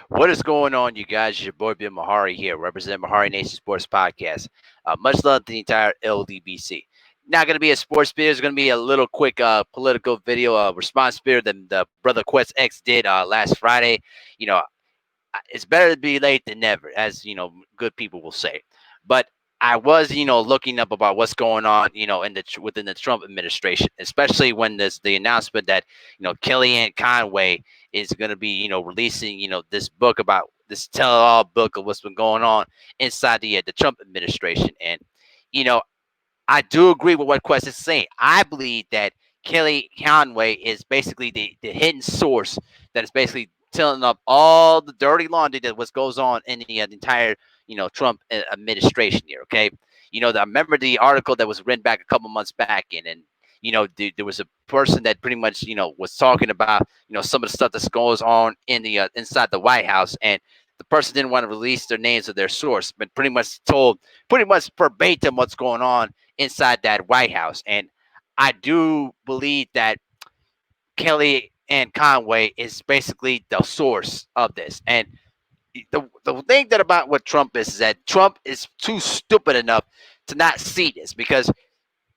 What is going on, you guys? It's your boy Bill Mahari here, representing Mahari Nation Sports Podcast. Much love to the entire LDBC. Not going to be a sports video. It's going to be a little quick political video response video than the Brother Quest X did last Friday. You know, it's better to be late than never, as good people will say. But I was, looking up about what's going on, in within the Trump administration, especially when this the announcement that Kellyanne Conway is going to be, releasing, this book about this tell-all book of what's been going on inside the Trump administration, and you know, I do agree with what Quest is saying. I believe that Kelly Conway is basically the hidden source that is basically telling up all the dirty laundry that what goes on in the entire Trump administration here. Okay, I remember the article that was written back a couple months back, and there was a person that pretty much was talking about some of the stuff that goes on in the inside the White House, and the person didn't want to release their names of their source, but pretty much told pretty much verbatim what's going on inside that White House. And I do believe that Kelly and Conway is basically the source of this. And the thing that about what Trump is that Trump is too stupid enough to not see this, because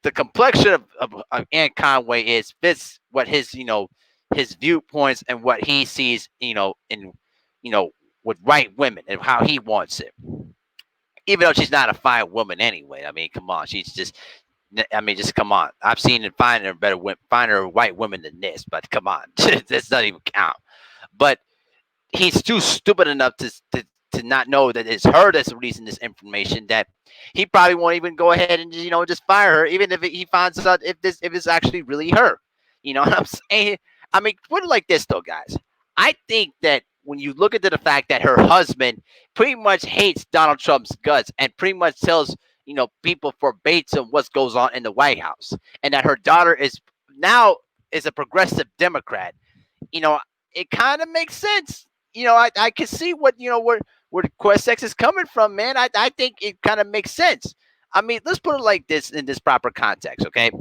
the complexion of Ann Conway is fits what his viewpoints and what he sees in with white women and how he wants it, even though she's not a fine woman anyway. I mean, come on, she's just. I mean, just come on. I've seen and finer white women than this, but come on, this doesn't even count. But he's too stupid enough to not know that it's her that's releasing this information. That he probably won't even go ahead and just fire her, even if he finds out if it's actually really her. You know what I'm saying? I mean, put it like this though, guys. I think that when you look into the fact that her husband pretty much hates Donald Trump's guts and pretty much tells people verbatim what goes on in the White House, and that her daughter now is a progressive Democrat, it kind of makes sense. I can see what where the Quest X is coming from, man. I think it kind of makes sense. I mean, let's put it like this in this proper context, okay?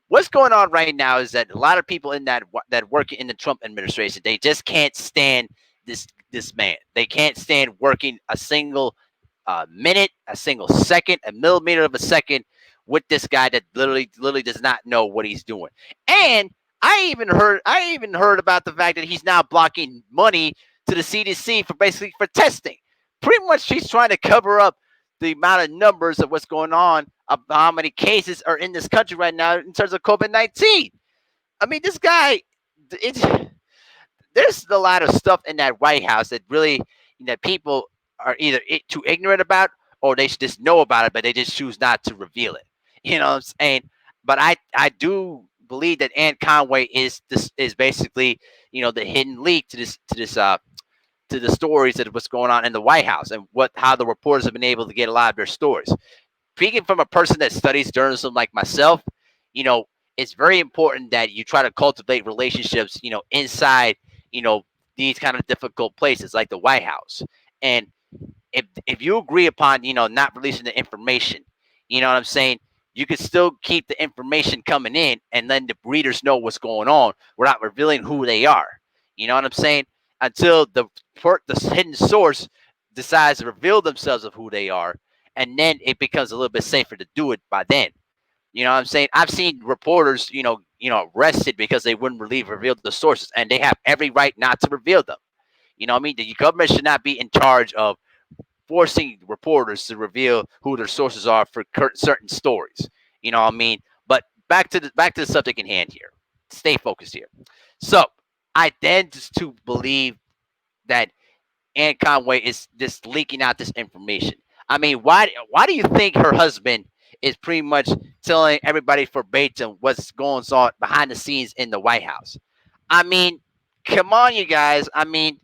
What's going on right now is that a lot of people in that work in the Trump administration, they just can't stand this man. They can't stand working a single minute, a single second, a millimeter of a second with this guy that literally does not know what he's doing. And I even heard about the fact that he's now blocking money to the CDC for basically for testing. Pretty much, she's trying to cover up the amount of numbers of what's going on, of how many cases are in this country right now in terms of COVID-19. I mean, this guy, there's a lot of stuff in that White House that really that people are either too ignorant about, or they just know about it, but they just choose not to reveal it. You know what I'm saying? But I do believe that Ann Conway is basically the hidden leak to the stories that what's going on in the White House, and how the reporters have been able to get a lot of their stories. Speaking from a person that studies journalism like myself, you know, it's very important that you try to cultivate relationships, inside, you know, these kind of difficult places like the White House. And if you agree upon, not releasing the information, you know what I'm saying, you can still keep the information coming in and then the readers know what's going on without revealing who they are. You know what I'm saying? Until the hidden source decides to reveal themselves of who they are, and then it becomes a little bit safer to do it by then. You know what I'm saying? I've seen reporters, arrested because they wouldn't reveal the sources, and they have every right not to reveal them. You know what I mean? The government should not be in charge of forcing reporters to reveal who their sources are for certain stories. You know what I mean? But back to the subject in hand here. Stay focused here. So I tend to believe that Ann Conway is just leaking out this information. I mean, why do you think her husband is pretty much telling everybody verbatim what's going on behind the scenes in the White House? I mean, come on, you guys. I mean,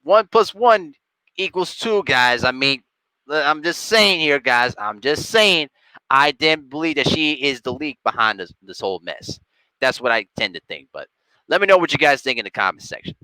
1 plus 1 equals 2, guys. I mean, I'm just saying here, guys. I'm just saying. I didn't believe that she is the leak behind this whole mess. That's what I tend to think. But let me know what you guys think in the comment section.